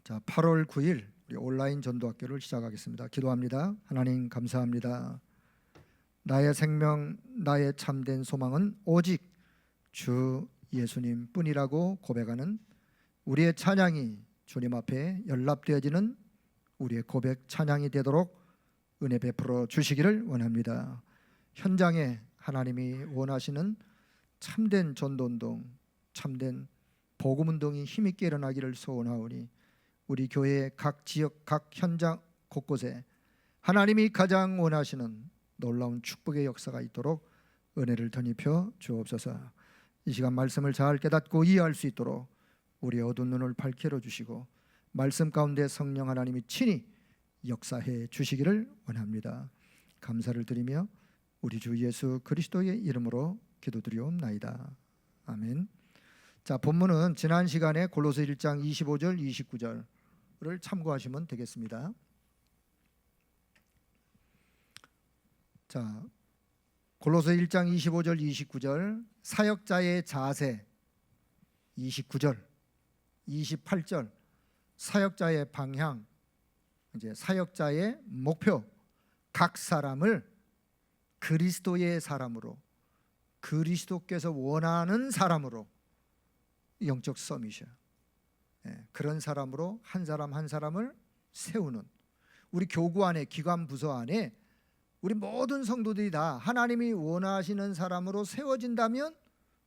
자, 8월 9일 우리 온라인 전도학교를 시작하겠습니다. 기도합니다. 하나님 감사합니다. 나의 생명, 나의 참된 소망은 오직 주 예수님 뿐이라고 고백하는 우리의 찬양이 주님 앞에 연락되어지는 우리의 고백 찬양이 되도록 은혜 베풀어 주시기를 원합니다. 현장에 하나님이 원하시는 참된 전도운동, 참된 복음운동이 힘있게 일어나기를 소원하오니 우리 교회의 각 지역, 각 현장 곳곳에 하나님이 가장 원하시는 놀라운 축복의 역사가 있도록 은혜를 덧입혀 주옵소서. 이 시간 말씀을 잘 깨닫고 이해할 수 있도록 우리의 어두운 눈을 밝혀 주시고 말씀 가운데 성령 하나님이 친히 역사해 주시기를 원합니다. 감사를 드리며 우리 주 예수 그리스도의 이름으로 기도드리옵나이다. 아멘. 자, 본문은 지난 시간에 골로새 1장 25절 29절을 참고하시면 되겠습니다. 자, 골로새 1장 25절 29절 사역자의 자세 29절 28절 사역자의 방향, 이제 사역자의 목표, 각 사람을 그리스도의 사람으로, 그리스도께서 원하는 사람으로, 영적 서밋이야. 그런 사람으로 한 사람 한 사람을 세우는, 우리 교구 안에, 기관 부서 안에 우리 모든 성도들이 다 하나님이 원하시는 사람으로 세워진다면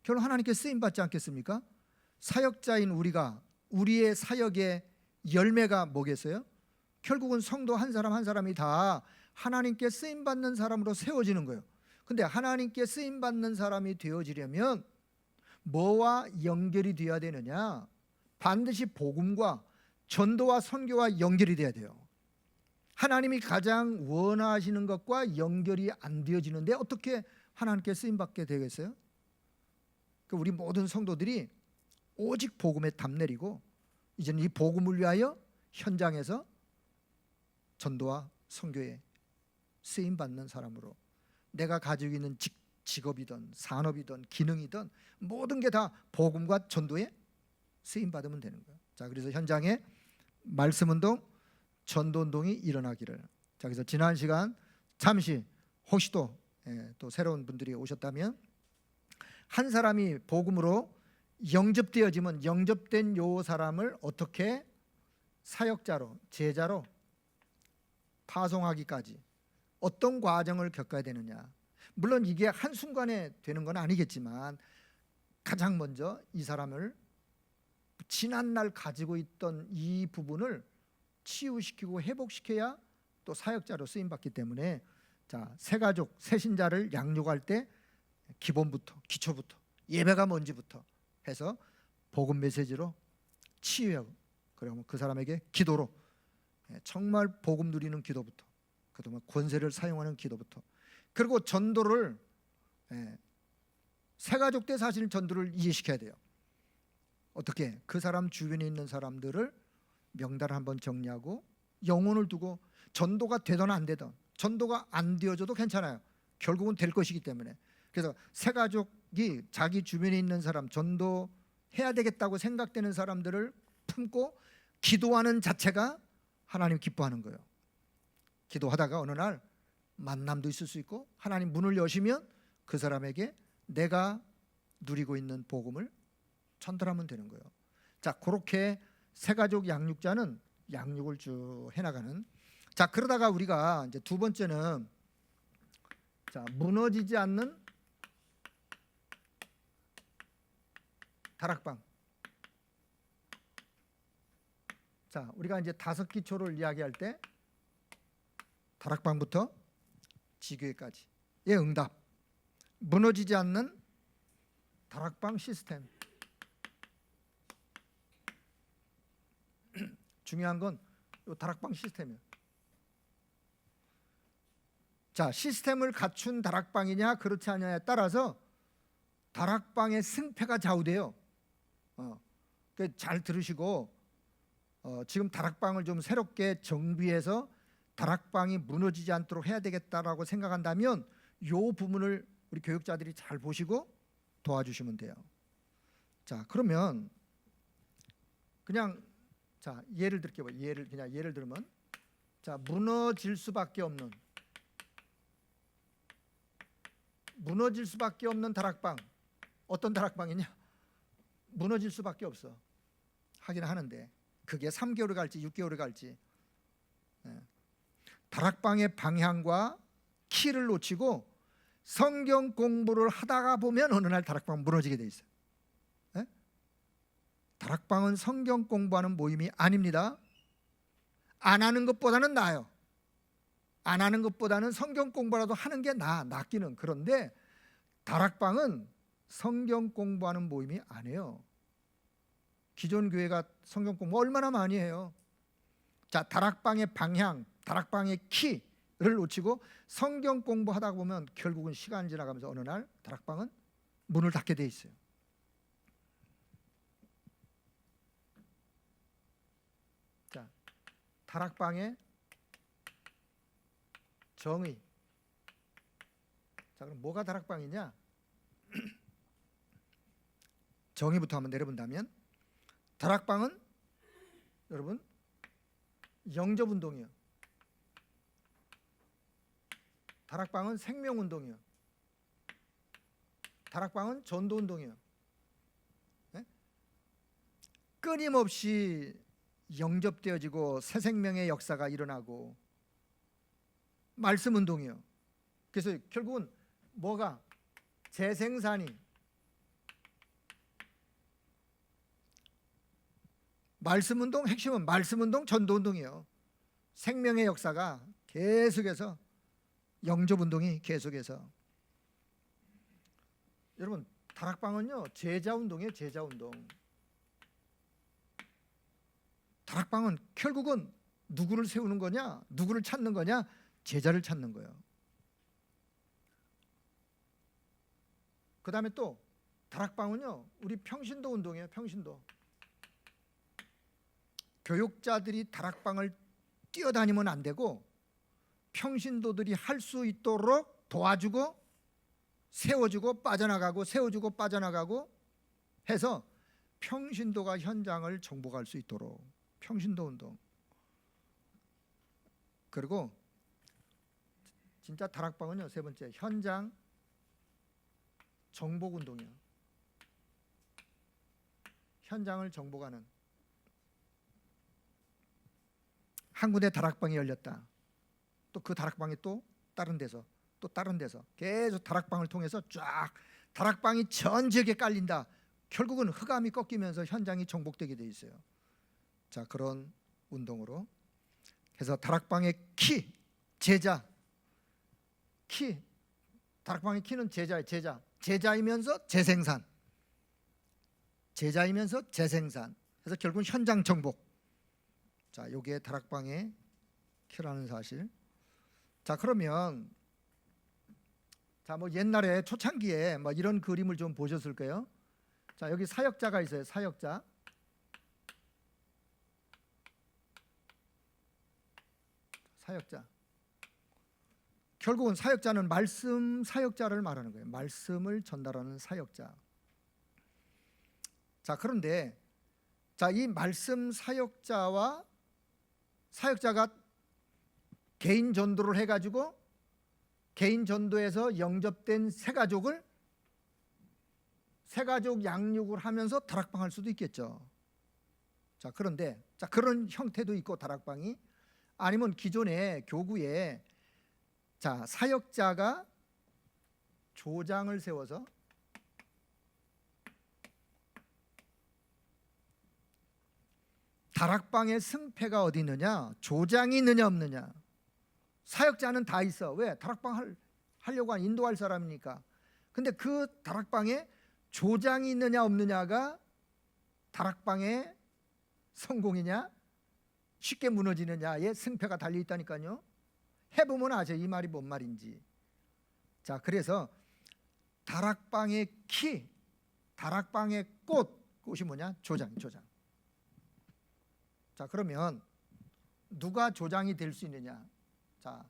결국 하나님께 쓰임받지 않겠습니까? 사역자인 우리가, 우리의 사역의 열매가 뭐겠어요? 결국은 성도 한 사람 한 사람이 다 하나님께 쓰임받는 사람으로 세워지는 거예요. 근데 하나님께 쓰임받는 사람이 되어지려면 뭐와 연결이 되어야 되느냐? 반드시 복음과 전도와 선교와 연결이 돼야 돼요. 하나님이 가장 원하시는 것과 연결이 안 되어지는데 어떻게 하나님께 쓰임받게 되겠어요? 우리 모든 성도들이 오직 복음에 답 내리고 이제는 이 복음을 위하여 현장에서 전도와 선교에 쓰임받는 사람으로, 내가 가지고 있는 직업이든 산업이든 기능이든 모든 게 다 복음과 전도에 쓰임받으면 되는 거예요. 자, 그래서 현장에 말씀운동, 전도운동이 일어나기를. 자, 그래서 지난 시간 잠시 혹시 또 새로운 분들이 오셨다면 한 사람이 복음으로 영접되어지면 영접된 요 사람을 어떻게 사역자로, 제자로 파송하기까지 어떤 과정을 겪어야 되느냐. 물론 이게 한순간에 되는 건 아니겠지만 가장 먼저 이 사람을 지난날 가지고 있던 이 부분을 치유시키고 회복시켜야 또 사역자로 쓰임받기 때문에, 자, 새가족, 새신자를 양육할 때 기본부터, 기초부터, 예배가 뭔지부터 해서 복음 메시지로 치유하고, 그리고 그 사람에게 기도로, 정말 복음 누리는 기도부터, 그동안 권세를 사용하는 기도부터, 그리고 전도를, 새가족 때 사실 전도를 이해시켜야 돼요. 어떻게? 그 사람 주변에 있는 사람들을 명단을 한번 정리하고 영혼을 두고, 전도가 되든 안 되든, 전도가 안 되어져도 괜찮아요. 결국은 될 것이기 때문에. 그래서 새가족이 자기 주변에 있는 사람, 전도해야 되겠다고 생각되는 사람들을 품고 기도하는 자체가 하나님 기뻐하는 거예요. 기도하다가 어느 날 만남도 있을 수 있고, 하나님 문을 여시면 그 사람에게 내가 누리고 있는 복음을 전달하면 되는 거예요. 자, 그렇게 새가족 양육자는 양육을 쭉 해나가는. 자, 그러다가 우리가 이제 두 번째는, 자, 무너지지 않는 다락방. 자, 우리가 이제 5기초를 이야기할 때 다락방부터 지교회까지의 응답, 무너지지 않는 다락방 시스템. 중요한 건 이 다락방 시스템이에요. 자, 시스템을 갖춘 다락방이냐 그렇지 않냐에 따라서 다락방의 승패가 좌우돼요. 잘 들으시고, 지금 다락방을 좀 새롭게 정비해서 다락방이 무너지지 않도록 해야 되겠다라고 생각한다면 이 부분을 우리 교육자들이 잘 보시고 도와주시면 돼요. 자, 그러면 그냥 자, 예를 들게 봐. 예를 들면, 자, 무너질 수밖에 없는 다락방. 어떤 다락방이냐? 무너질 수밖에 없어. 하긴 하는데 그게 3개월이 갈지 6개월이 갈지. 다락방의 방향과 키를 놓치고 성경 공부를 하다가 보면 어느 날 다락방 무너지게 돼 있어요. 다락방은 성경 공부하는 모임이 아닙니다. 안 하는 것보다는 나아요. 안 하는 것보다는 성경 공부라도 하는 게 낫기는. 그런데 다락방은 성경 공부하는 모임이 아니에요. 기존 교회가 성경 공부 얼마나 많이 해요. 자, 다락방의 방향, 다락방의 키를 놓치고 성경 공부하다 보면 결국은 시간 지나가면서 어느 날 다락방은 문을 닫게 돼 있어요. 자, 다락방의 정의. 자, 그럼 뭐가 다락방이냐? 정의부터 한번 내려본다면, 다락방은 여러분 영접운동이에요. 다락방은 생명운동이에요. 다락방은 전도운동이에요. 네? 끊임없이 영접되어지고 새 생명의 역사가 일어나고 말씀운동이에요. 그래서 결국은 뭐가 재생산이, 말씀운동, 핵심은 말씀운동, 전도운동이에요. 생명의 역사가 계속해서, 영접운동이 계속해서. 여러분, 다락방은요 제자운동이에요. 제자운동. 다락방은 결국은 누구를 세우는 거냐? 누구를 찾는 거냐? 제자를 찾는 거예요. 그 다음에 또 다락방은요 우리 평신도 운동이에요. 평신도. 교육자들이 다락방을 뛰어다니면 안 되고 평신도들이 할 수 있도록 도와주고 세워주고 빠져나가고 세워주고 빠져나가고 해서 평신도가 현장을 정복할 수 있도록 평신도 운동. 그리고 진짜 다락방은요 세 번째 현장 정복 운동이에요. 현장을 정복하는. 한 군데 다락방이 열렸다. 또 그 다락방이 또 다른 데서 또 다른 데서 계속 다락방을 통해서 쫙 다락방이 전 지역에 깔린다. 결국은 흑암이 꺾이면서 현장이 정복되게 돼 있어요. 자, 그런 운동으로 해서 다락방의 키, 제자. 키, 다락방의 키는 제자예요. 제자. 제자이면서 재생산. 제자이면서 재생산. 그래서 결국은 현장 정복. 자, 요게 다락방의 키라는 사실. 자, 그러면 자, 뭐 옛날에 초창기에 뭐 이런 그림을 좀 보셨을 거예요. 자, 여기 사역자가 있어요. 사역자. 사역자. 결국은 사역자는 말씀 사역자를 말하는 거예요. 말씀을 전달하는 사역자. 자, 그런데 자, 이 말씀 사역자와 사역자가 개인 전도를 해가지고 개인 전도에서 영접된 새가족 양육을 하면서 다락방 할 수도 있겠죠. 자, 그런데 자, 그런 형태도 있고 다락방이 아니면 기존의 교구에 자, 사역자가 조장을 세워서 다락방의 승패가 어디 있느냐? 조장이 있느냐 없느냐? 사역자는 다 있어. 왜? 다락방 하려고 인도할 사람이니까. 근데 그 다락방에 조장이 있느냐 없느냐가 다락방의 성공이냐 쉽게 무너지느냐의 승패가 달려 있다니까요. 해보면 아죠. 이 말이 뭔 말인지. 자, 그래서 다락방의 키, 다락방의 꽃이 뭐냐? 조장. 자, 그러면 누가 조장이 될 수 있느냐? 자,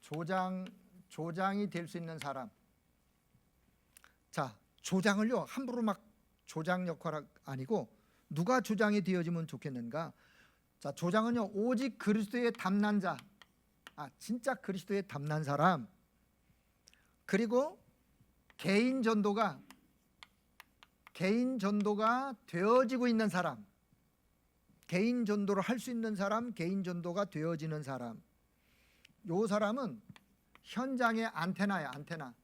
조장이 될 수 있는 사람. 자, 조장을요 함부로 막 조장 역할 아니고 누가 조장이 되어지면 좋겠는가? 자, 조장은요, 오직 그리스도의 담난 자, 진짜 그리스도의 담난 사람, 그리고 개인 전도가 되어지고 있는 사람, 개인 전도를 할 수 있는 사람, 개인 전도가 되어지는 사람, 요 사람은 현장의 안테나야, 안테나.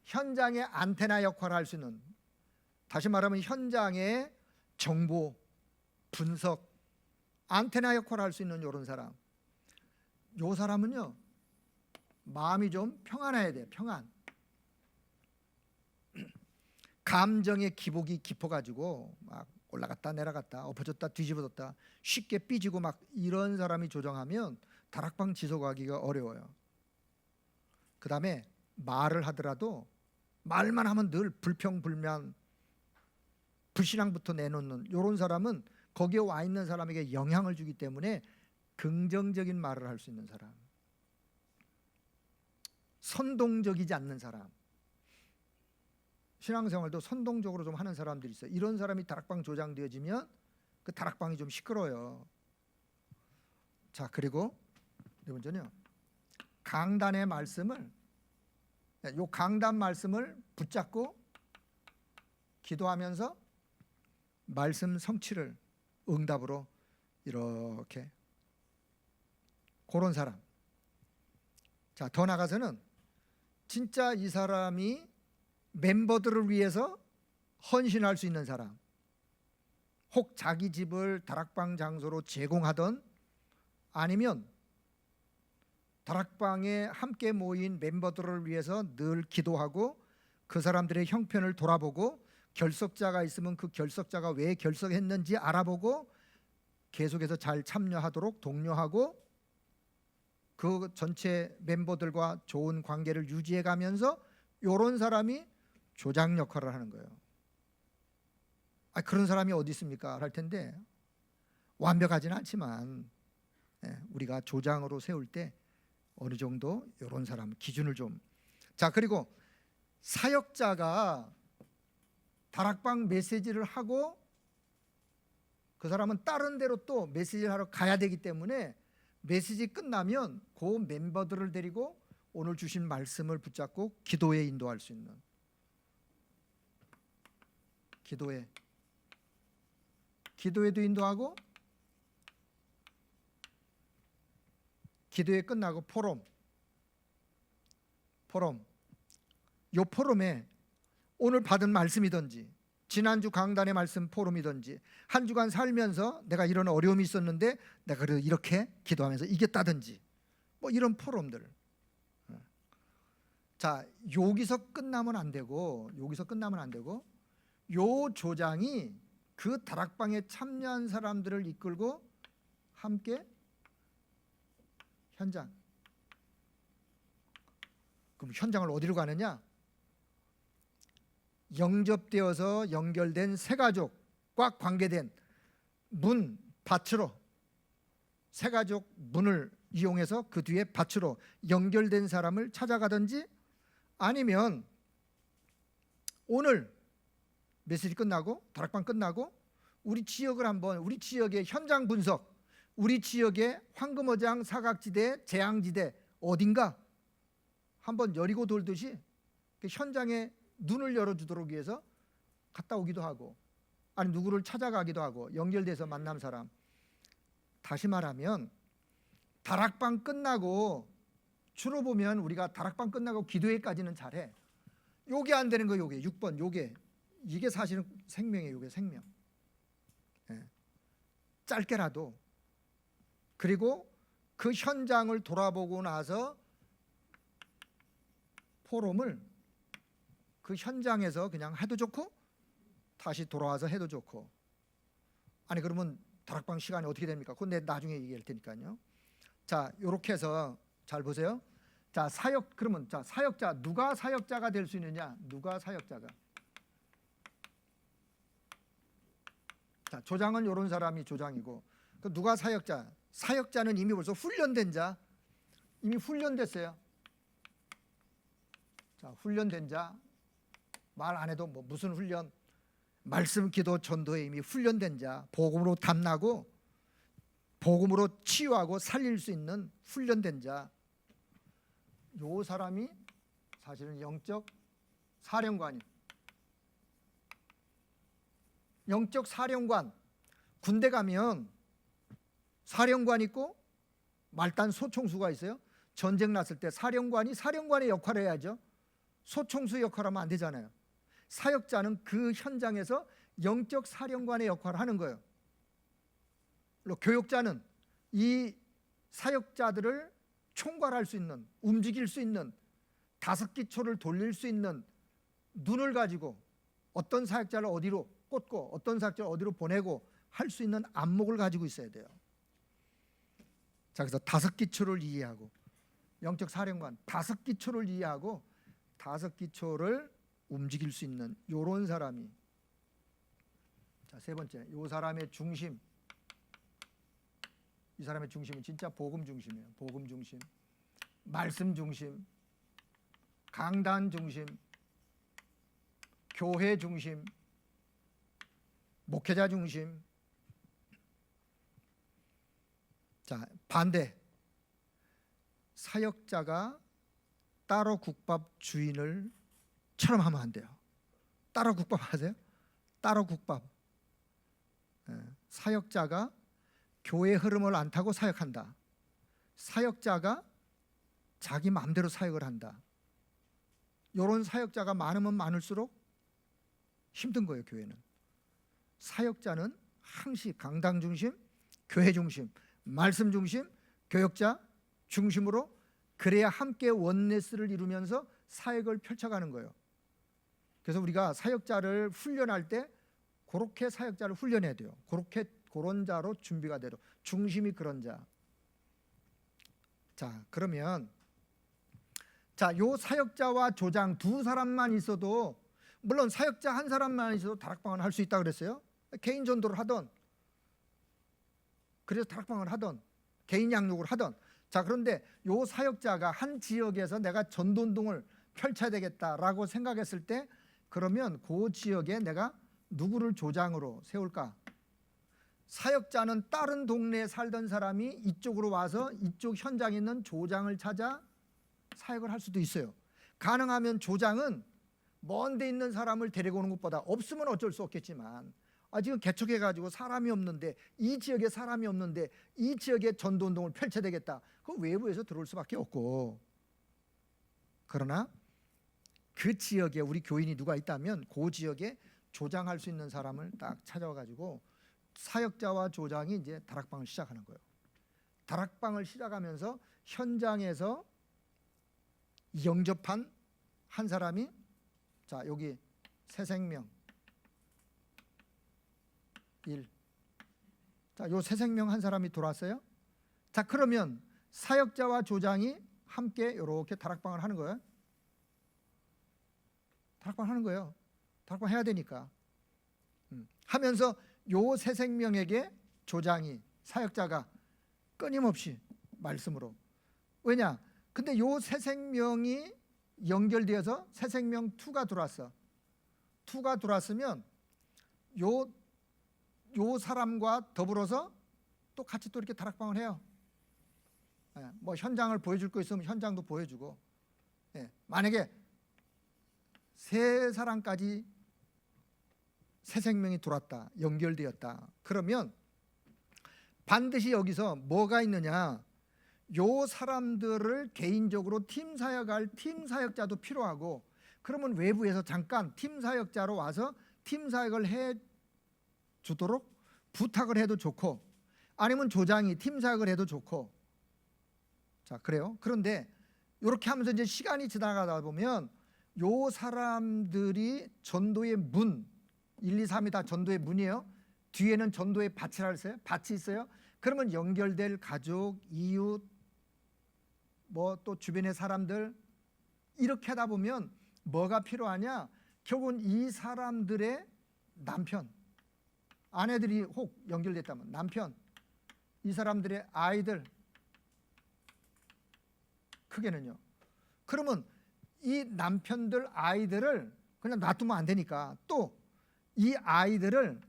현장의 안테나 역할을 할 수 있는, 다시 말하면 현장의 정보, 분석, 안테나 역할을 할 수 있는 이런 사람. 요 사람은요, 마음이 좀 평안해야 돼요. 평안. 감정의 기복이 깊어가지고 막 올라갔다 내려갔다 엎어졌다 뒤집어졌다 쉽게 삐지고 막 이런 사람이 조정하면 다락방 지속하기가 어려워요. 그 다음에 말을 하더라도 말만 하면 늘 불평불만 불신앙부터 내놓는 이런 사람은 거기에 와 있는 사람에게 영향을 주기 때문에 긍정적인 말을 할 수 있는 사람, 선동적이지 않는 사람, 신앙생활도 선동적으로 좀 하는 사람들이 있어요. 이런 사람이 다락방 조장되어지면 그 다락방이 좀 시끄러워요. 자, 그리고 네 번째는요, 강단의 말씀을, 요 강단 말씀을 붙잡고 기도하면서 말씀 성취를 응답으로 이렇게, 그런 사람. 자, 더 나가서는 진짜 이 사람이 멤버들을 위해서 헌신할 수 있는 사람, 혹 자기 집을 다락방 장소로 제공하던, 아니면 다락방에 함께 모인 멤버들을 위해서 늘 기도하고 그 사람들의 형편을 돌아보고 결석자가 있으면 그 결석자가 왜 결석했는지 알아보고 계속해서 잘 참여하도록 독려하고 그 전체 멤버들과 좋은 관계를 유지해 가면서 이런 사람이 조장 역할을 하는 거예요. 그런 사람이 어디 있습니까? 할 텐데 완벽하지는 않지만 우리가 조장으로 세울 때 어느 정도 이런 사람 기준을 좀. 자, 그리고 사역자가 다락방 메시지를 하고 그 사람은 다른 데로 또 메시지를 하러 가야 되기 때문에 메시지 끝나면 그 멤버들을 데리고 오늘 주신 말씀을 붙잡고 기도에 인도할 수 있는, 기도에도 인도하고, 기도에 끝나고 포럼, 요 포럼에 오늘 받은 말씀이든지 지난주 강단의 말씀 포럼이든지 한 주간 살면서 내가 이런 어려움이 있었는데 내가 이렇게 기도하면서 이겼다든지 뭐 이런 포럼들. 자, 여기서 끝나면 안 되고 요 조장이 그 다락방에 참여한 사람들을 이끌고 함께 현장. 그럼 현장을 어디로 가느냐? 영접되어서 연결된 새가족과 관계된 문, 밭으로, 새가족 문을 이용해서 그 뒤에 밭으로 연결된 사람을 찾아가든지, 아니면 오늘 메시지 끝나고 다락방 끝나고 우리 지역을 한번, 우리 지역의 현장 분석, 우리 지역의 황금어장, 사각지대, 재앙지대 어딘가 한번 여리고 돌듯이 현장에 눈을 열어주도록 위해서 갔다 오기도 하고, 아니 누구를 찾아가기도 하고 연결돼서 만남 사람. 다시 말하면 다락방 끝나고, 주로 보면 우리가 다락방 끝나고 기도회까지는 잘해. 요게 안 되는 거, 요게 6번, 이게 사실은 생명이에요. 요게 생명. 짧게라도. 그리고 그 현장을 돌아보고 나서 포럼을 그 현장에서 그냥 해도 좋고 다시 돌아와서 해도 좋고. 아니 그러면 다락방 시간이 어떻게 됩니까? 그건 내가 나중에 얘기할 테니까요. 자, 요렇게 해서 잘 보세요. 자, 그러면 자, 사역자, 누가 사역자가 될 수 있느냐? 누가 사역자가? 자, 조장은 이런 사람이 조장이고, 누가 사역자? 사역자는 이미 벌써 훈련된 자, 이미 훈련됐어요. 자, 훈련된 자, 말 안 해도 뭐 무슨 훈련, 말씀, 기도, 전도에 이미 훈련된 자, 복음으로 담나고 복음으로 치유하고 살릴 수 있는 훈련된 자, 요 사람이 사실은 영적 사령관이에요. 영적 사령관, 군대 가면 사령관 있고 말단 소총수가 있어요. 전쟁 났을 때 사령관이 사령관의 역할을 해야죠. 소총수 역할을 하면 안 되잖아요. 사역자는 그 현장에서 영적 사령관의 역할을 하는 거예요. 교육자는 이 사역자들을 총괄할 수 있는, 움직일 수 있는, 다섯 기초를 돌릴 수 있는 눈을 가지고 어떤 사역자를 어디로 꽂고 어떤 사역자를 어디로 보내고 할 수 있는 안목을 가지고 있어야 돼요. 자, 그래서 다섯 기초를 이해하고, 영적 사령관 다섯 기초를 이해하고 다섯 기초를 움직일 수 있는 요런 사람이, 자, 세 번째, 요 사람의 중심. 이 사람의 중심은 진짜 복음 중심이에요. 복음 중심, 말씀 중심, 강단 중심, 교회 중심, 목회자 중심. 자, 반대, 사역자가 따로 국밥 주인을 처럼 하면 안 돼요. 따로 국밥 아세요? 따로 국밥. 사역자가 교회 흐름을 안 타고 사역한다. 사역자가 자기 마음대로 사역을 한다. 이런 사역자가 많으면 많을수록 힘든 거예요. 교회는. 사역자는 항시 강당 중심, 교회 중심, 말씀 중심, 교역자 중심으로, 그래야 함께 원네스를 이루면서 사역을 펼쳐가는 거예요. 그래서 우리가 사역자를 훈련할 때 그렇게 사역자를 훈련해야 돼요. 그렇게 그런 자로 준비가 되도록, 중심이 그런 자. 자, 그러면 자, 요 사역자와 조장 두 사람만 있어도, 물론 사역자 한 사람만 있어도 다락방을 할 수 있다 그랬어요. 개인 전도를 하던, 그래서 다락방을 하던, 개인 양육을 하던. 자, 그런데 요 사역자가 한 지역에서 내가 전도운동을 펼쳐야 되겠다라고 생각했을 때, 그러면 그 지역에 내가 누구를 조장으로 세울까? 사역자는 다른 동네에 살던 사람이 이쪽으로 와서 이쪽 현장에 있는 조장을 찾아 사역을 할 수도 있어요. 가능하면 조장은 먼 데 있는 사람을 데리고 오는 것보다, 없으면 어쩔 수 없겠지만, 지금 개척해가지고 사람이 없는데, 이 지역에 사람이 없는데 이 지역에 전도운동을 펼쳐야 되겠다. 그 외부에서 들어올 수밖에 없고, 그러나 그 지역에 우리 교인이 누가 있다면 그 지역에 조장할 수 있는 사람을 딱 찾아와가지고 사역자와 조장이 이제 다락방을 시작하는 거예요. 다락방을 시작하면서 현장에서 영접한 한 사람이, 자, 여기 새생명 1. 자, 요 새생명 한 사람이 들어왔어요. 자, 그러면 사역자와 조장이 함께 이렇게 다락방을 하는 거예요. 다락방 하는 거예요. 다락방 해야 되니까. 하면서 요 새생명에게 조장이, 사역자가 끊임없이 말씀으로. 왜냐? 근데 요 새생명이 연결되어서 새생명 2가 들어왔어. 2가 들어왔으면 요 사람과 더불어서 또 같이 또 이렇게 다락방을 해요. 뭐 현장을 보여줄 거 있으면 현장도 보여주고, 만약에 세 사람까지 새 생명이 들어왔다, 연결되었다, 그러면 반드시 여기서 뭐가 있느냐, 요 사람들을 개인적으로 팀 사역할 팀 사역자도 필요하고, 그러면 외부에서 잠깐 팀 사역자로 와서 팀 사역을 해 주도록 부탁을 해도 좋고, 아니면 조장이 팀 사역을 해도 좋고. 자, 그래요. 그런데 이렇게 하면서 이제 시간이 지나가다 보면 요 사람들이 전도의 문, 1, 2, 3이 다 전도의 문이에요. 뒤에는 전도의 밭이라 했어요. 밭이 있어요. 그러면 연결될 가족, 이웃, 뭐 또 주변의 사람들, 이렇게 하다 보면 뭐가 필요하냐? 결국은 이 사람들의 남편, 아내들이 혹 연결됐다면 남편, 이 사람들의 아이들, 크게는요. 그러면 이 남편들, 아이들을 그냥 놔두면 안 되니까 또 이 아이들을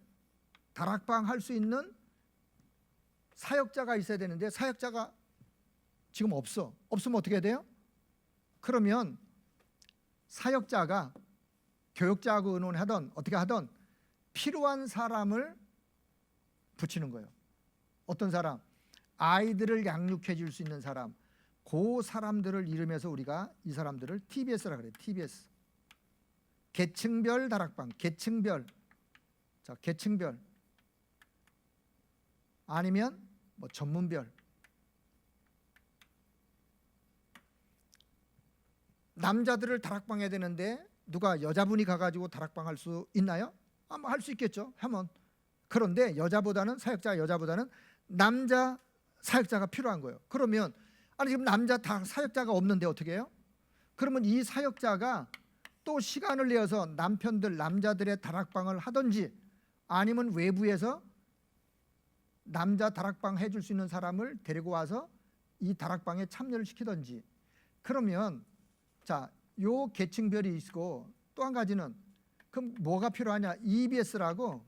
다락방 할 수 있는 사역자가 있어야 되는데 사역자가 지금 없어. 없으면 어떻게 해야 돼요? 그러면 사역자가 교육자하고 의논하던 어떻게 하던 필요한 사람을 붙이는 거예요. 어떤 사람? 아이들을 양육해 줄 수 있는 사람. 그 사람들을 이름해서 우리가 이 사람들을 TBS라 그래요. TBS. 계층별 다락방. 계층별. 자, 계층별. 아니면 뭐 전문별. 남자들을 다락방 해야 되는데 누가 여자분이 가가지고 다락방 할 수 있나요? 아마 할 수 있겠죠. 하면. 그런데 여자보다는 사역자 여자보다는 남자 사역자가 필요한 거예요. 그러면 아니 지금 남자 다 사역자가 없는데 어떻게 해요? 그러면 이 사역자가 또 시간을 내어서 남편들 남자들의 다락방을 하든지 아니면 외부에서 남자 다락방 해줄 수 있는 사람을 데리고 와서 이 다락방에 참여를 시키든지. 그러면 자, 요 계층별이 있고 또 한 가지는 그럼 뭐가 필요하냐? EBS라고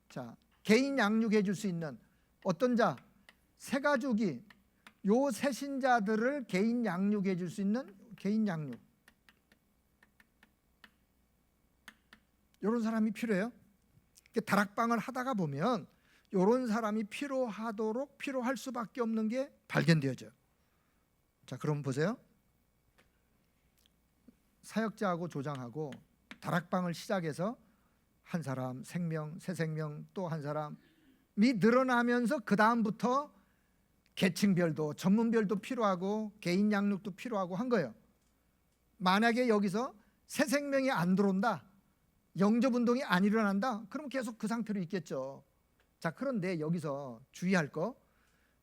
자, 개인 양육해 줄 수 있는 어떤 자? 새가족이 요 새신자들을 개인 양육해 줄 수 있는 개인 양육. 이런 사람이 필요해요. 다락방을 하다가 보면 이런 사람이 필요할 수밖에 없는 게 발견되어져요. 자, 그럼 보세요. 사역자하고 조장하고 다락방을 시작해서 한 사람 생명, 새 생명, 또 한 사람이 늘어나면서 그 다음부터 계층별도 전문별도 필요하고 개인 양육도 필요하고 한 거예요. 만약에 여기서 새 생명이 안 들어온다, 영접 운동이 안 일어난다, 그러면 계속 그 상태로 있겠죠. 자, 그런데 여기서 주의할 거,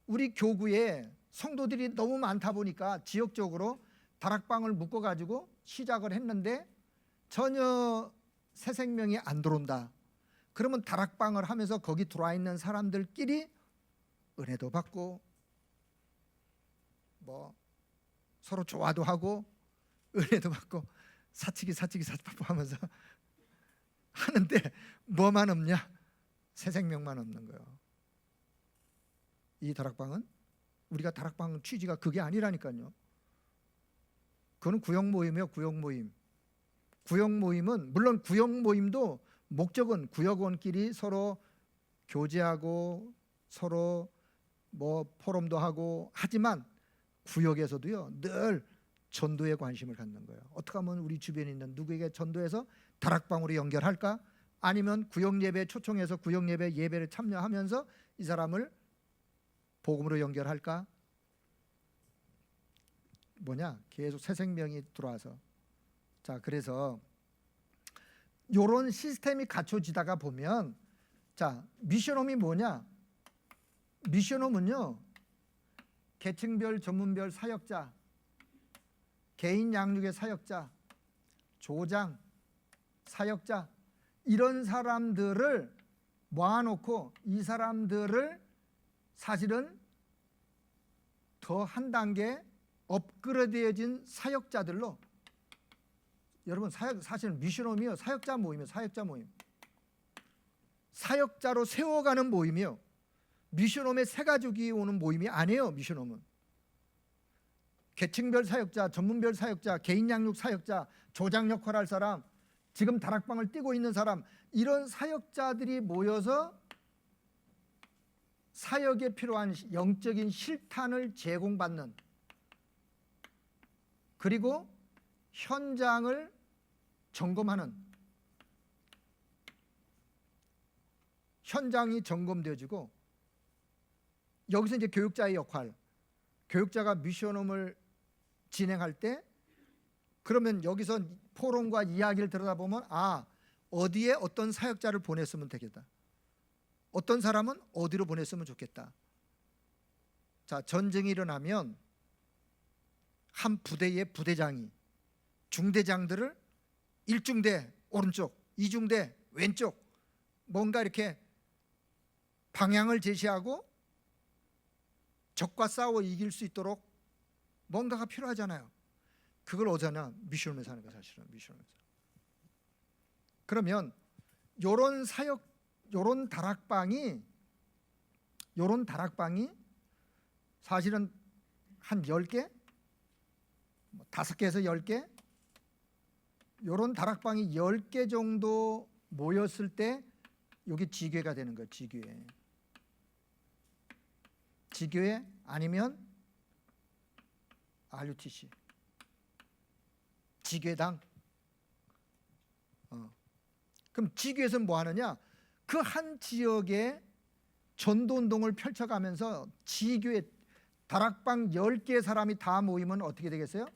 우리 교구에 성도들이 너무 많다 보니까 지역적으로 다락방을 묶어가지고 시작을 했는데 전혀 새 생명이 안 들어온다. 그러면 다락방을 하면서 거기 들어와 있는 사람들끼리 은혜도 받고 뭐 서로 좋아도 하고 은혜도 받고 사치기 하면서 하는데 뭐만 없냐? 새 생명만 없는 거예요. 이 다락방은 우리가 다락방 취지가 그게 아니라니까요. 그건 구역 모임이에요. 구역 모임. 구역 모임은 물론 구역 모임도 목적은 구역원끼리 서로 교제하고 서로 뭐 포럼도 하고 하지만 구역에서도요 늘 전도에 관심을 갖는 거예요. 어떻게 하면 우리 주변에 있는 누구에게 전도해서 다락방으로 연결할까? 아니면 구역 예배에 초청해서 구역 예배를 참여하면서 이 사람을 복음으로 연결할까? 뭐냐? 계속 새 생명이 들어와서. 자, 그래서 이런 시스템이 갖춰지다가 보면 자, 미션홈이 뭐냐? 미션홈은요 계층별 전문별 사역자, 개인 양육의 사역자, 조장, 사역자 이런 사람들을 모아놓고 이 사람들을 사실은 더 한 단계 업그레이드해진 사역자들로, 여러분 사실은 미션홈이요 사역자 모임이에요. 사역자 모임. 사역자로 세워가는 모임이요. 미션홈의 새 가족이 오는 모임이 아니에요. 미션홈은 계층별 사역자, 전문별 사역자, 개인 양육 사역자, 조장 역할을 할 사람, 지금 다락방을 뛰고 있는 사람, 이런 사역자들이 모여서 사역에 필요한 영적인 실탄을 제공받는, 그리고 현장을 점검하는, 현장이 점검되어지고 여기서 이제 교육자의 역할, 교육자가 미션홈을 진행할 때 그러면 여기서 포럼과 이야기를 들여다보면 아, 어디에 어떤 사역자를 보냈으면 되겠다, 어떤 사람은 어디로 보냈으면 좋겠다. 자, 전쟁이 일어나면 한 부대의 부대장이 중대장들을 1중대 오른쪽, 2중대 왼쪽 뭔가 이렇게 방향을 제시하고 적과 싸워 이길 수 있도록 뭔가가 필요하잖아요. 그걸 어디서나 미션홈에서 하는 거예요. 사실은 미션홈에서. 그러면 요런 다락방이 사실은 한 10개, 5개에서 10개, 요런 다락방이 10개 정도 모였을 때 여기 지교회가 되는 거예요. 지교회 아니면 RUTC, 지교회당. 그럼 지교회에서는 뭐 하느냐? 그 한 지역에 전도운동을 펼쳐가면서 지교회 다락방 10개 사람이 다 모이면 어떻게 되겠어요?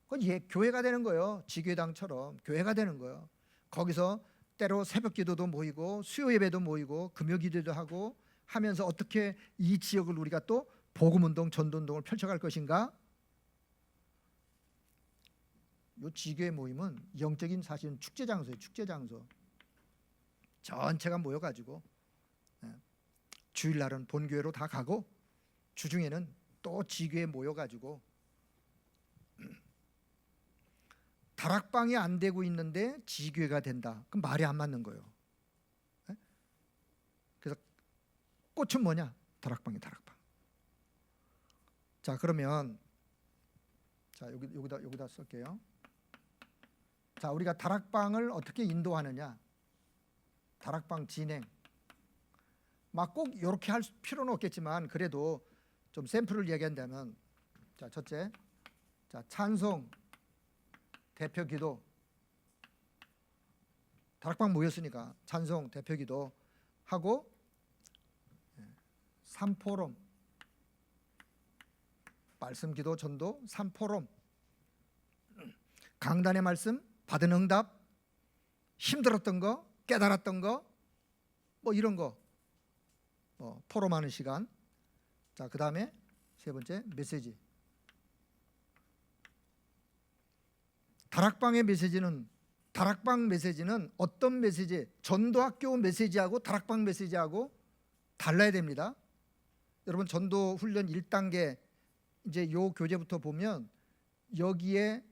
그건 교회가 되는 거예요. 지교회당처럼 교회가 되는 거예요. 거기서 때로 새벽 기도도 모이고 수요 예배도 모이고 금요 기도도 하고 하면서 어떻게 이 지역을 우리가 또 복음운동, 전도운동을 펼쳐갈 것인가? 이 지교회 모임은 영적인 사실은 축제 장소예요. 축제 장소. 전체가 모여가지고 주일날은 본교회로 다 가고 주중에는 또 지교회에 모여가지고 다락방이 안 되고 있는데 지교회가 된다. 그럼 말이 안 맞는 거예요. 그래서 꽃은 뭐냐? 다락방. 자, 그러면 자 여기다 쓸게요. 자, 우리가 다락방을 어떻게 인도하느냐? 다락방 진행. 막 꼭 이렇게 할 필요는 없겠지만 그래도 좀 샘플을 얘기한다면, 자, 첫째, 자, 찬송 대표 기도. 다락방 모였으니까 찬송 대표 기도 하고 3포럼, 말씀 기도 전도 3포럼, 강단의 말씀, 받은 응답, 힘들었던 거, 깨달았던 거, 뭐 이런 거, 포럼하는 시간. 자, 그 다음에 세 번째, 메시지. 다락방 메시지는 어떤 메시지? 전도학교 메시지하고 다락방 메시지하고 달라야 됩니다. 여러분, 전도 훈련 1단계 이제 요 교재부터 보면 여기에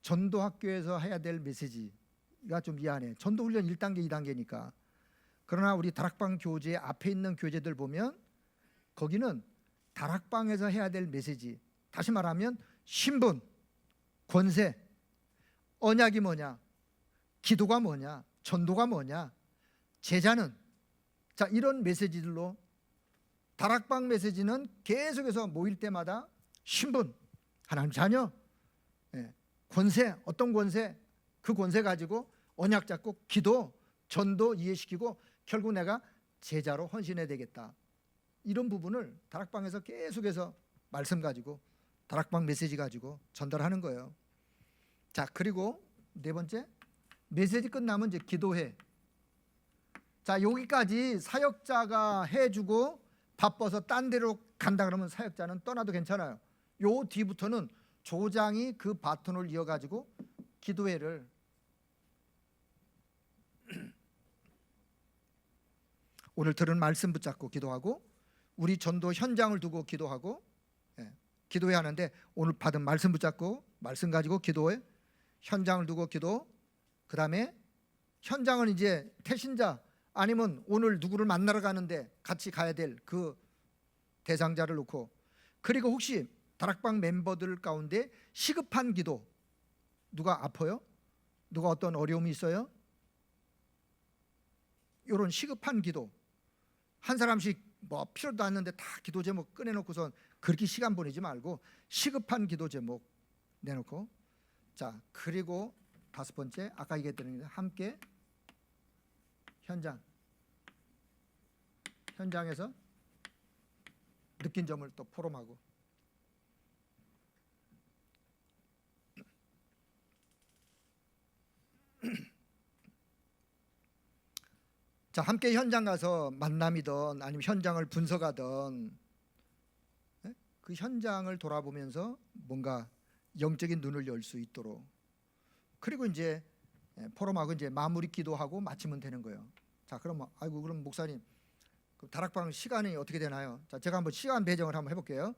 전도학교에서 해야 될 메시지가 좀 미안해. 전도 훈련 1단계, 2단계니까. 그러나 우리 다락방 교재 앞에 있는 교재들 보면 거기는 다락방에서 해야 될 메시지, 다시 말하면 신분, 권세, 언약이 뭐냐, 기도가 뭐냐, 전도가 뭐냐, 제자는, 자, 이런 메시지들로 다락방 메시지는 계속해서 모일 때마다 신분, 하나님 자녀, 권세, 어떤 권세, 그 권세 가지고 언약 잡고 기도, 전도 이해시키고 결국 내가 제자로 헌신해야 되겠다. 이런 부분을 다락방에서 계속해서 말씀 가지고 다락방 메시지 가지고 전달하는 거예요. 자, 그리고 네 번째, 메시지 끝나면 이제 기도해. 자, 여기까지 사역자가 해주고 바빠서 딴 데로 간다 그러면 사역자는 떠나도 괜찮아요. 요 뒤부터는 조장이 그 바톤을 이어가지고 기도회를 오늘 들은 말씀 붙잡고 기도하고, 우리 전도 현장을 두고 기도하고, 기도회 하는데 오늘 받은 말씀 붙잡고 말씀 가지고 기도회, 현장을 두고 기도, 그 다음에 현장은 이제 태신자 아니면 오늘 누구를 만나러 가는데 같이 가야 될 그 대상자를 놓고, 그리고 혹시 다락방 멤버들 가운데 시급한 기도, 누가 아파요? 누가 어떤 어려움이 있어요? 이런 시급한 기도, 한 사람씩 뭐 필요도 않는데 다 기도 제목 꺼내놓고선 그렇게 시간 보내지 말고 시급한 기도 제목 내놓고, 자, 그리고 다섯 번째, 아까 얘기했던 함께 현장에서 느낀 점을 또 포럼하고, 자, 함께 현장 가서 만남이든 아니면 현장을 분석하든 그 현장을 돌아보면서 뭔가 영적인 눈을 열 수 있도록, 그리고 이제 포럼하고 이제 마무리 기도하고 마치면 되는 거예요. 자, 그럼 그럼 목사님, 그 다락방 시간이 어떻게 되나요? 자, 제가 한번 시간 배정을 한번 해볼게요.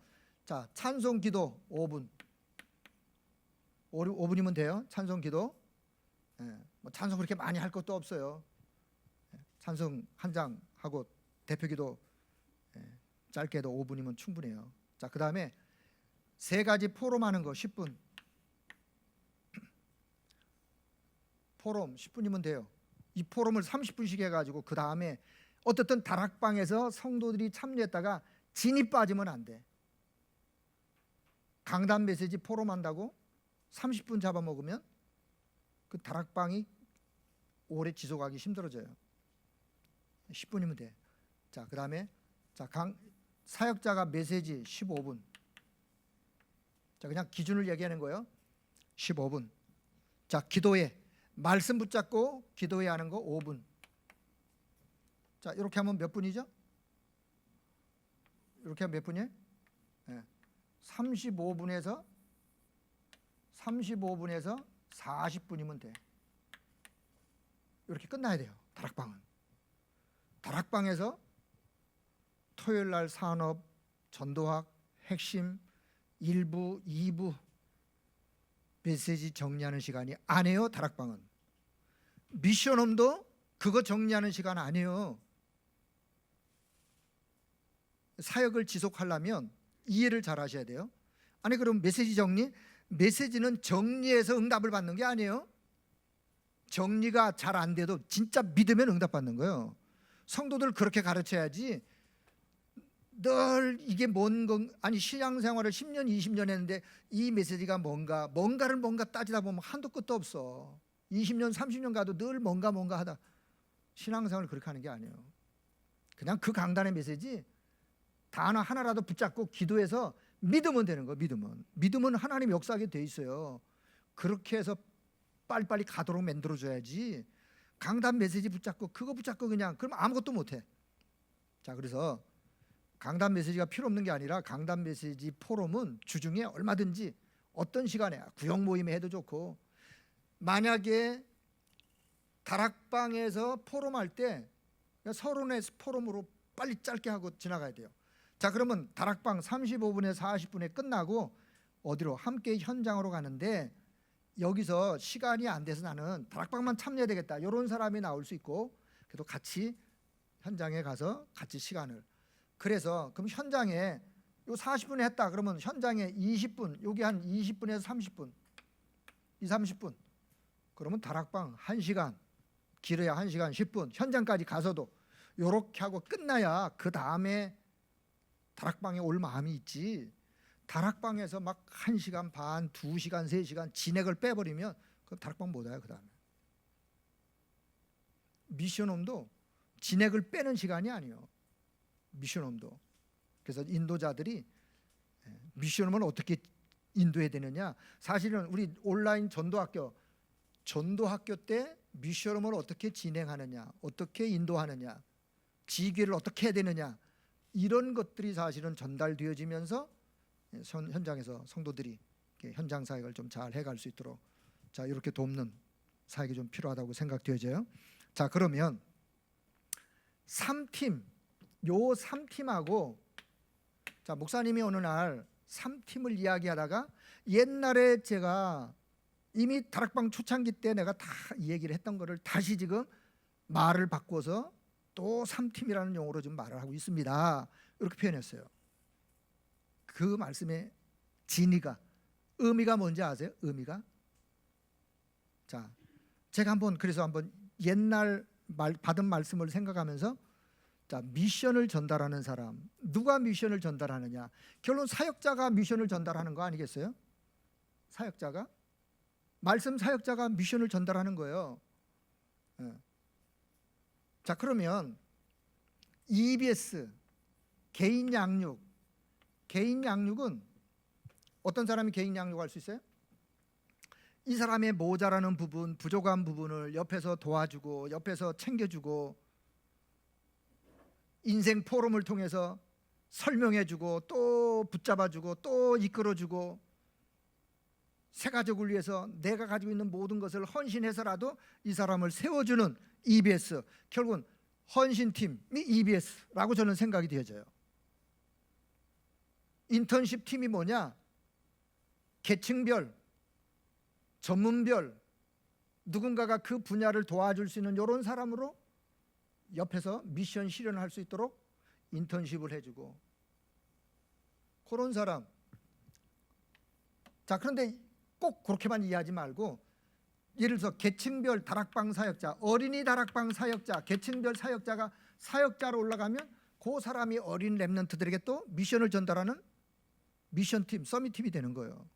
자, 찬송 기도 5분, 5분이면 돼요. 찬송 기도. 뭐 찬송 그렇게 많이 할 것도 없어요. 찬송 한 장 하고 대표기도 짧게 해도 5분이면 충분해요. 자, 그 다음에 세 가지 포럼하는 거 10분. 포럼 10분이면 돼요. 이 포럼을 30분씩 해가지고 그 다음에 어떻든 다락방에서 성도들이 참여했다가 진이 빠지면 안 돼. 강단 메시지 포럼 한다고 30분 잡아먹으면 그 다락방이 오래 지속하기 힘들어져요. 10분이면 돼. 자, 그 다음에 사역자가 메시지 15분. 자, 그냥 기준을 얘기하는 거예요. 15분. 자, 기도회 말씀 붙잡고 기도회 하는 거 5분. 자, 이렇게 하면 몇 분이죠? 이렇게 하면 몇 분이에요? 35분에서 40분이면 돼. 이렇게 끝나야 돼요. 다락방은. 다락방에서 토요일 날 산업, 전도학, 핵심 1부, 2부 메시지 정리하는 시간이 아니에요. 다락방은. 미션홈도 그거 정리하는 시간 아니에요. 사역을 지속하려면 이해를 잘 하셔야 돼요. 아니, 그럼 메시지 정리? 메시지는 정리해서 응답을 받는 게 아니에요. 정리가 잘 안 돼도 진짜 믿으면 응답받는 거예요. 성도들 그렇게 가르쳐야지. 늘 이게 아니 신앙생활을 10년 20년 했는데 이 메시지가 뭔가를 따지다 보면 한도 끝도 없어. 20년 30년 가도 늘 뭔가 하다. 신앙생활을 그렇게 하는 게 아니에요. 그냥 그 강단의 메시지 단어 하나라도 붙잡고 기도해서 믿으면 되는 거예요. 믿으면 하나님 역사하게 돼 있어요. 그렇게 해서 빨리빨리 가도록 만들어줘야지. 강단 메시지 붙잡고 그거 붙잡고 그냥 그러면 아무것도 못해. 자, 그래서 강단 메시지가 필요 없는 게 아니라 강단 메시지 포럼은 주중에 얼마든지 어떤 시간에 구역 모임에 해도 좋고, 만약에 다락방에서 포럼할 때 서론의 포럼으로 빨리 짧게 하고 지나가야 돼요. 자, 그러면 다락방 35분에 40분에 끝나고 어디로 함께 현장으로 가는데, 여기서 시간이 안 돼서 나는 다락방만 참여해야 되겠다 이런 사람이 나올 수 있고, 그래도 같이 현장에 가서 같이 시간을, 그래서 그럼 현장에 요 40분에 했다 그러면 현장에 20분, 여기 한 20분에서 30분, 30분, 그러면 다락방 1시간, 길어야 1시간 10분, 현장까지 가서도 요렇게 하고 끝나야 그 다음에 다락방에 올 마음이 있지. 다락방에서 막 1시간 반, 2시간, 3시간 진액을 빼버리면 그 다락방 못 와요. 그 다음에 미션홈도 진액을 빼는 시간이 아니에요. 미션홈도. 그래서 인도자들이 미션홈을 어떻게 인도해야 되느냐, 사실은 우리 온라인 전도학교 때 미션홈을 어떻게 진행하느냐, 어떻게 인도하느냐, 지휘를 어떻게 해야 되느냐, 이런 것들이 사실은 전달되어지면서 현장에서 성도들이 현장 사역을 좀 잘 해갈 수 있도록, 자, 이렇게 돕는 사역이 좀 필요하다고 생각되어져요. 자, 그러면 3팀, 요 3팀하고, 자, 목사님이 어느 날 3팀을 이야기하다가, 옛날에 제가 이미 다락방 초창기 때 내가 다 이 얘기를 했던 거를 다시 지금 말을 바꿔서 또 3팀이라는 용어로 좀 말을 하고 있습니다. 이렇게 표현했어요. 그 말씀의 진의가, 의미가 뭔지 아세요? 의미가? 자, 제가 그래서 한번 옛날 받은 말씀을 생각하면서, 자, 미션을 전달하는 사람, 누가 미션을 전달하느냐? 결론 사역자가 미션을 전달하는 거 아니겠어요? 사역자가, 말씀 사역자가 미션을 전달하는 거예요. 자, 그러면 EBS, 개인 양육은 어떤 사람이 개인 양육할 수 있어요? 이 사람의 모자라는 부분, 부족한 부분을 옆에서 도와주고, 옆에서 챙겨주고, 인생 포럼을 통해서 설명해주고, 또 붙잡아주고, 또 이끌어주고, 새 가족을 위해서 내가 가지고 있는 모든 것을 헌신해서라도 이 사람을 세워주는 EBS, 결국은 헌신팀이 EBS라고 저는 생각이 되어져요. 인턴십 팀이 뭐냐? 계층별, 전문별, 누군가가 그 분야를 도와줄 수 있는 이런 사람으로 옆에서 미션 실현할 수 있도록 인턴십을 해주고, 그런 사람. 자, 그런데 꼭 그렇게만 이해하지 말고, 예를 들어서 계층별 다락방 사역자, 어린이 다락방 사역자, 계층별 사역자가 사역자로 올라가면 그 사람이 어린 렘넌트들에게 또 미션을 전달하는 미션팀, 서밋팀이 되는 거예요.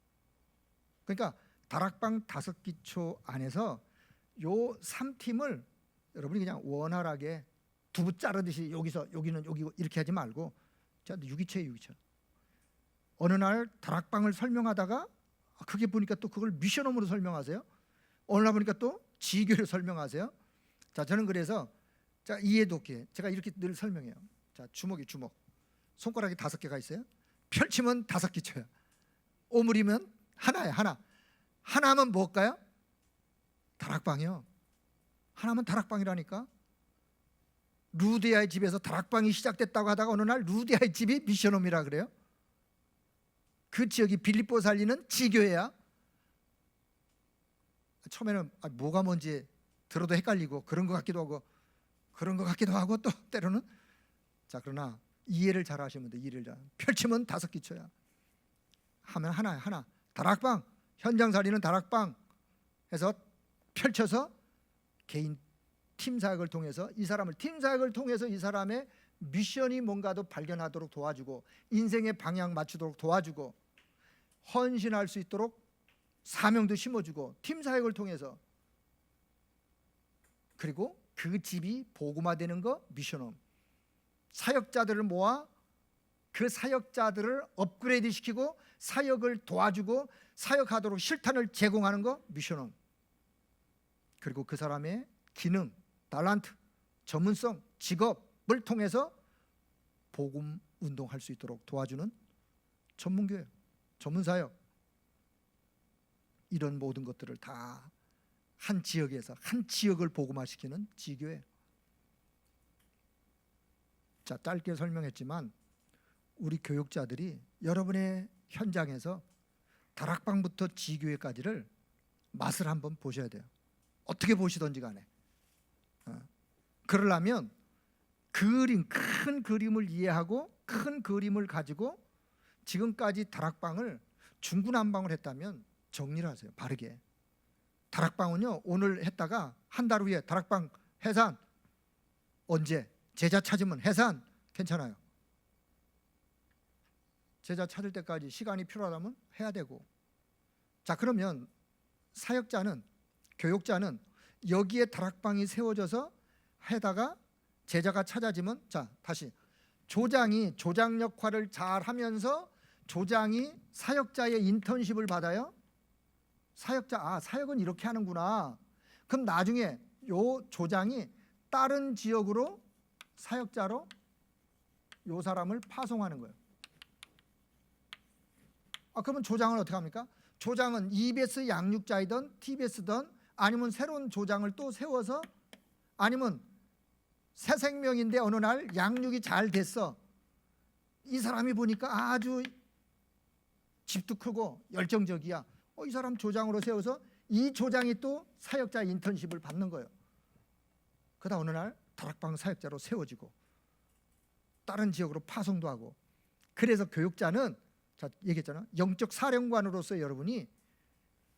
그러니까 다락방 5기초 안에서 요 3팀을 여러분이 그냥 원활하게 두부 자르듯이 여기서 여기는 여기고 이렇게 하지 말고, 자, 유기체예요, 유기체. 어느 날 다락방을 설명하다가 그게 보니까 또 그걸 미션홈으로 설명하세요. 어느 날 보니까 또 지교를 설명하세요. 자, 저는 그래서 자, 이해 돕기 제가 이렇게 늘 설명해요. 자, 주먹이 주먹, 손가락이 5개가 있어요. 펼치면 5기초야. 오므리면 하나야, 하나. 하나면 뭘까요? 다락방이요. 하나면 다락방이라니까. 루디아의 집에서 다락방이 시작됐다고 하다가 어느 날 루디아의 집이 미션홈이라 그래요. 그 지역이 빌립보 살리는 지교회야. 처음에는 뭐가 뭔지 들어도 헷갈리고 그런 것 같기도 하고 그런 것 같기도 하고 또 때로는. 자, 그러나 이해를 잘 하시면 돼. 이해를 잘. 펼치면 5기초야. 하면 하나야, 하나. 다락방, 현장 살리는 다락방 해서 펼쳐서 개인 팀 사역을 통해서 이 사람을, 팀 사역을 통해서 이 사람의 미션이 뭔가도 발견하도록 도와주고, 인생의 방향 맞추도록 도와주고, 헌신할 수 있도록 사명도 심어주고, 팀 사역을 통해서. 그리고 그 집이 복음화되는 거 미션홈. 사역자들을 모아 그 사역자들을 업그레이드 시키고 사역을 도와주고 사역하도록 실탄을 제공하는 거 미션홈. 그리고 그 사람의 기능, 달란트, 전문성, 직업을 통해서 복음 운동할 수 있도록 도와주는 전문교회, 전문사역. 이런 모든 것들을 다 한 지역에서 한 지역을 복음화시키는 지교회. 자, 짧게 설명했지만 우리 교육자들이 여러분의 현장에서 다락방부터 지교회까지를 맛을 한번 보셔야 돼요. 어떻게 보시던지 간에. 그러려면 그림, 큰 그림을 이해하고 큰 그림을 가지고 지금까지 다락방을 중구난방을 했다면 정리를 하세요. 바르게. 다락방은요, 오늘 했다가 한 달 후에 다락방 해산. 언제? 제자 찾으면 해산. 괜찮아요. 제자 찾을 때까지 시간이 필요하다면 해야 되고. 자, 그러면 사역자는, 교육자는 여기에 다락방이 세워져서 해다가 제자가 찾아지면, 자, 다시 조장이 조장 역할을 잘 하면서 조장이 사역자의 인턴십을 받아요. 사역자, 사역은 이렇게 하는구나. 그럼 나중에 요 조장이 다른 지역으로 사역자로 요 사람을 파송하는 거예요. 그러면 조장은 어떻게 합니까? 조장은 EBS 양육자이든 TBS든 아니면 새로운 조장을 또 세워서, 아니면 새 생명인데 어느 날 양육이 잘 됐어. 이 사람이 보니까 아주 집도 크고 열정적이야. 이 사람 조장으로 세워서 이 조장이 또 사역자 인턴십을 받는 거예요. 그러다 어느 날 다락방 사역자로 세워지고 다른 지역으로 파송도 하고. 그래서 교육자는, 자, 얘기했잖아, 영적 사령관으로서 여러분이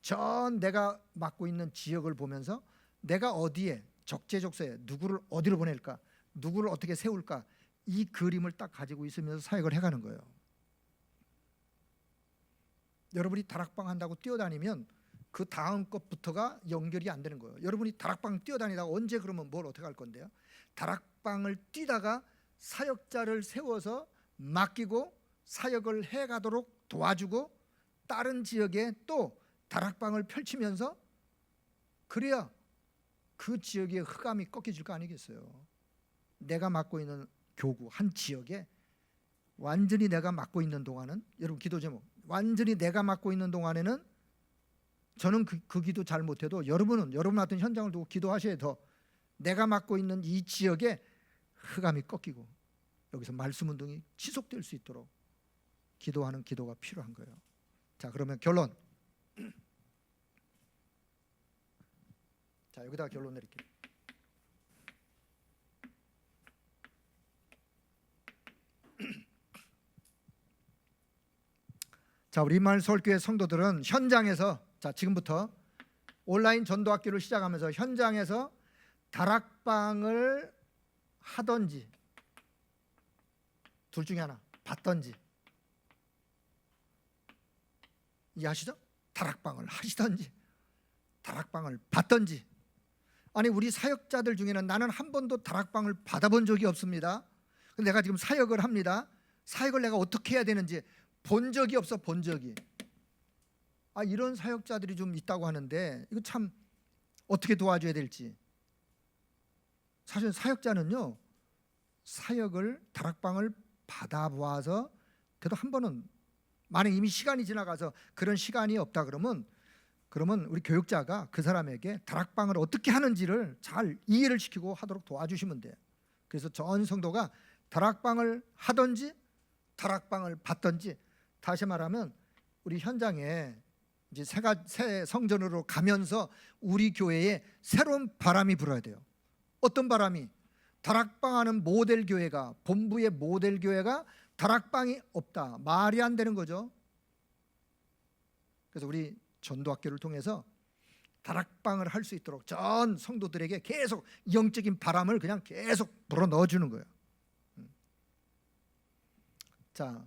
전 내가 맡고 있는 지역을 보면서 내가 어디에 적재적소에 누구를 어디로 보낼까, 누구를 어떻게 세울까, 이 그림을 딱 가지고 있으면서 사역을 해가는 거예요. 여러분이 다락방 한다고 뛰어다니면 그 다음 것부터가 연결이 안 되는 거예요. 여러분이 다락방 뛰어다니다가 언제 그러면 뭘 어떻게 할 건데요? 다락방을 뛰다가 사역자를 세워서 맡기고 사역을 해가도록 도와주고 다른 지역에 또 다락방을 펼치면서, 그래야 그 지역의 흑암이 꺾여질 거 아니겠어요. 내가 맡고 있는 교구 한 지역에 완전히 내가 맡고 있는 동안은, 여러분 기도 제목, 완전히 내가 맡고 있는 동안에는 저는 그 기도 잘 못해도 여러분은 여러분 맡은 현장을 두고 기도하셔야 더 내가 맡고 있는 이 지역에 흑암이 꺾이고 여기서 말씀 운동이 지속될 수 있도록 기도하는 기도가 필요한 거예요. 자, 그러면 결론. 자, 여기다 결론 내릴게요. 자, 우리 임마누엘 서울교회 성도들은 현장에서, 자, 지금부터 온라인 전도학교를 시작하면서 현장에서 다락방을 하든지 둘 중에 하나 받든지, 이해하시죠? 다락방을 하시든지 다락방을 받든지. 아니, 우리 사역자들 중에는 나는 한 번도 다락방을 받아본 적이 없습니다. 근데 내가 지금 사역을 합니다. 사역을 내가 어떻게 해야 되는지 본 적이 없어, 본 적이. 이런 사역자들이 좀 있다고 하는데 이거 참 어떻게 도와줘야 될지. 사실 사역자는요, 사역을 다락방을 받아보아서 그래도 한 번은, 만약 이미 시간이 지나가서 그런 시간이 없다 그러면 우리 교육자가 그 사람에게 다락방을 어떻게 하는지를 잘 이해를 시키고 하도록 도와주시면 돼요. 그래서 전 성도가 다락방을 하든지 다락방을 받든지, 다시 말하면 우리 현장에 이제 새 성전으로 가면서 우리 교회에 새로운 바람이 불어야 돼요. 어떤 바람이? 다락방하는 모델 교회가, 본부의 모델 교회가 다락방이 없다, 말이 안 되는 거죠. 그래서 우리 전도학교를 통해서 다락방을 할 수 있도록 전 성도들에게 계속 영적인 바람을 그냥 계속 불어 넣어주는 거예요. 자,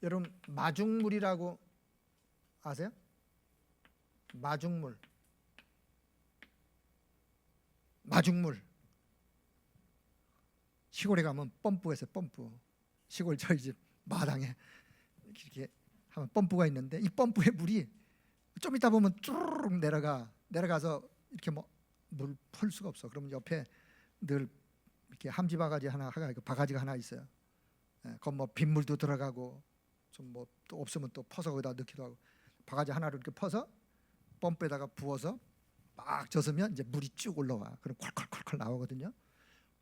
여러분 마중물이라고 아세요? 마중물. 시골에 가면 펌프가 있어요. 펌프. 시골 저희 집 마당에 이렇게 하면 펌프가 있는데, 이 펌프의 물이 좀 있다 보면 쭈르륵 내려가서 이렇게 뭐 물 풀 수가 없어. 그러면 옆에 늘 이렇게 함지 바가지가 하나 있어요. 그건 뭐 빗물도 들어가고 좀 뭐 또 없으면 또 퍼서 거기다 넣기도 하고, 바가지 하나를 이렇게 퍼서 펌프에다가 부어서 막 젖으면 이제 물이 쭉 올라와. 그럼 콸콸콸콸 나오거든요.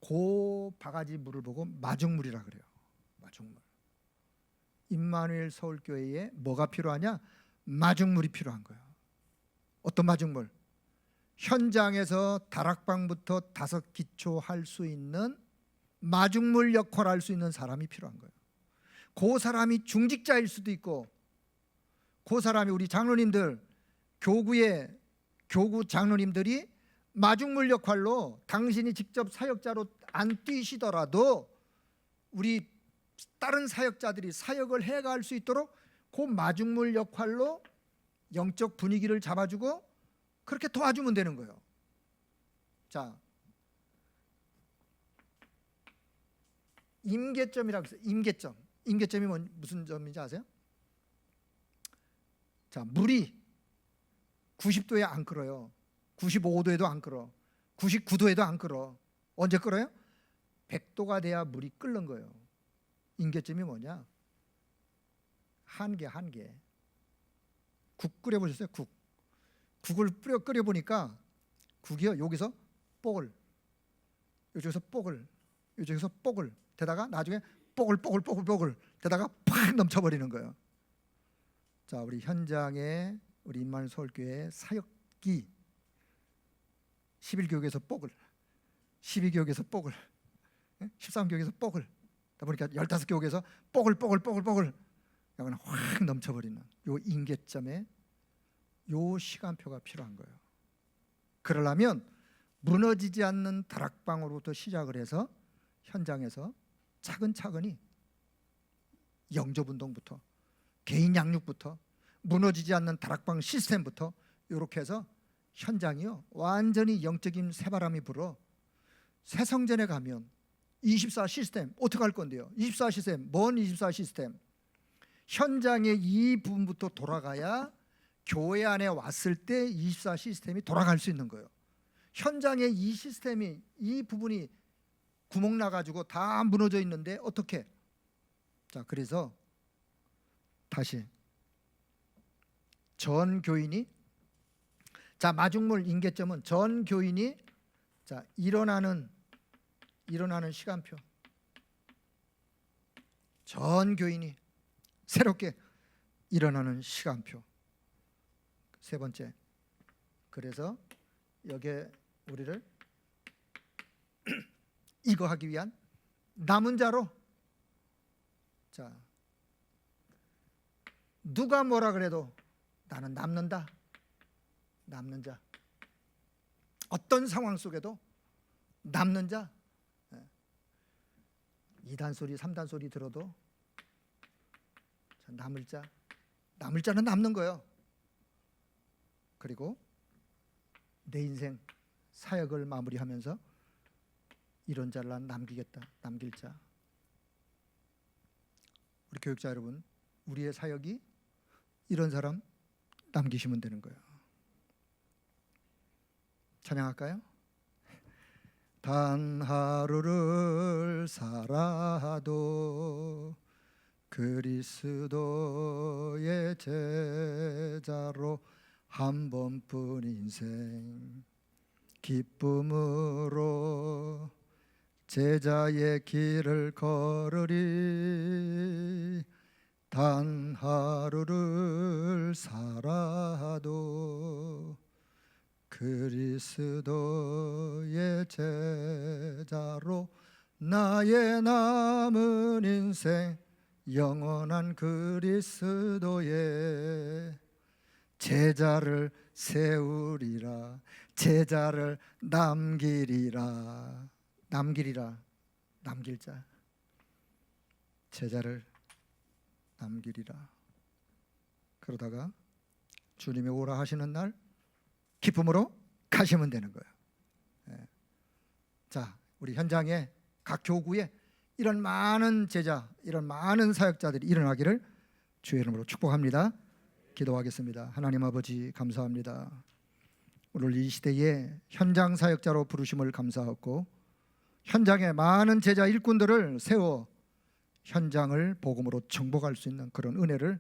그 바가지 물을 보고 마중물이라 그래요. 마중물. 임마누엘 서울교회에 뭐가 필요하냐? 마중물이 필요한 거예요. 어떤 마중물? 현장에서 다락방부터 다섯 기초할 수 있는 마중물 역할을 할 수 있는 사람이 필요한 거예요. 그 사람이 중직자일 수도 있고, 그 사람이 우리 장로님들, 교구 장로님들이 마중물 역할로, 당신이 직접 사역자로 안 뛰시더라도 우리 다른 사역자들이 사역을 해갈 수 있도록 그 마중물 역할로 영적 분위기를 잡아주고 그렇게 도와주면 되는 거예요. 자, 임계점이라고 있어요. 임계점이 무슨 점인지 아세요? 자, 물이 90도에 안 끓어요. 95도에도 안 끓어. 99도에도 안 끓어. 언제 끓어요? 100도가 돼야 물이 끓는 거예요. 임계점이 뭐냐? 한계. 국 끓여보셨어요? 국을 끓여보니까 국이요, 여기서 뽀글, 이쪽에서 뽀글, 이쪽에서 뽀글 되다가 나중에 뽀글 되다가 팍 넘쳐버리는 거예요. 자, 우리 현장에 우리 임마누엘 서울교회 사역기 11교육에서 뽀글, 12교육에서 뽀글, 13교육에서 뽀글, 그러다 보니까 15교육에서 뽀글 그러면 확 넘쳐버리는 요 임계점에 요 시간표가 필요한 거예요. 그러려면 무너지지 않는 다락방으로부터 시작을 해서 현장에서 차근차근히 영접운동부터, 개인 양육부터, 무너지지 않는 다락방 시스템부터 이렇게 해서 현장이요, 완전히 영적인 새바람이 불어. 새 성전에 가면 24 시스템 어떻게 할 건데요? 24 시스템, 뭔 24 시스템? 현장의 이 부분부터 돌아가야 교회 안에 왔을 때 24 시스템이 돌아갈 수 있는 거예요. 현장의 이 시스템이, 이 부분이 구멍 나가지고 다 무너져 있는데 어떻게? 자, 그래서 다시 전 교인이, 자, 마중물 임계점은 전 교인이, 자, 일어나는 시간표. 전 교인이 새롭게 일어나는 시간표. 세 번째, 그래서 여기에 우리를 이거 하기 위한 남은 자로, 자, 누가 뭐라 그래도 나는 남는다. 남는 자. 어떤 상황 속에도 남는 자. 2단 소리, 3단 소리 들어도 남을 자. 남을 자는 남는 거예요. 그리고 내 인생 사역을 마무리하면서 이런 자를 난 남기겠다. 남길 자. 우리 교육자 여러분, 우리의 사역이 이런 사람 남기시면 되는 거예요. 찬양할까요? 단 하루를 살아도 그리스도의 제자로 한 번뿐 인생 기쁨으로 제자의 길을 걸으리. 단 하루를 살아도 그리스도의 제자로 나의 남은 인생 영원한 그리스도의 제자를 세우리라. 제자를 남기리라. 남기리라. 남길 자. 제자를 남기리라. 그러다가 주님이 오라 하시는 날 기쁨으로 가시면 되는 거예요. 자, 우리 현장에 각 교구에 이런 많은 제자, 이런 많은 사역자들이 일어나기를 주의 이름으로 축복합니다. 기도하겠습니다. 하나님 아버지 감사합니다. 오늘 이 시대에 현장 사역자로 부르심을 감사하고 현장에 많은 제자 일꾼들을 세워 현장을 복음으로 정복할 수 있는 그런 은혜를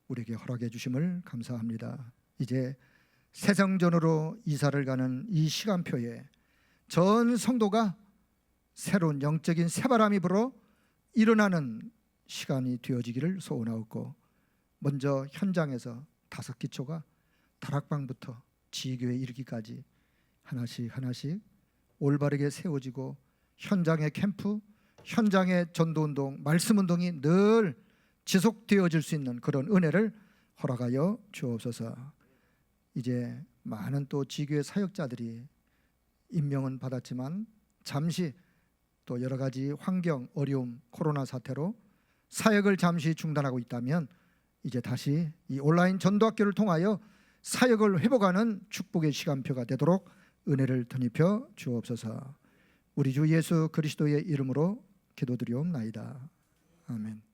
우리에게 허락해 주심을 감사합니다. 이제 새성전으로 이사를 가는 이 시간표에 전 성도가 새로운 영적인 새바람이 불어 일어나는 시간이 되어지기를 소원하옵고, 먼저 현장에서 5기초가 다락방부터 지교에 이르기까지 하나씩 하나씩 올바르게 세워지고 현장의 캠프, 현장의 전도운동, 말씀운동이 늘 지속되어질 수 있는 그런 은혜를 허락하여 주옵소서. 이제 많은 또 지교의 사역자들이 임명은 받았지만 잠시 또 여러 가지 환경, 어려움, 코로나 사태로 사역을 잠시 중단하고 있다면 이제 다시 이 온라인 전도학교를 통하여 사역을 회복하는 축복의 시간표가 되도록 은혜를 덧입혀 주옵소서. 우리 주 예수 그리스도의 이름으로 기도드리옵나이다. 아멘.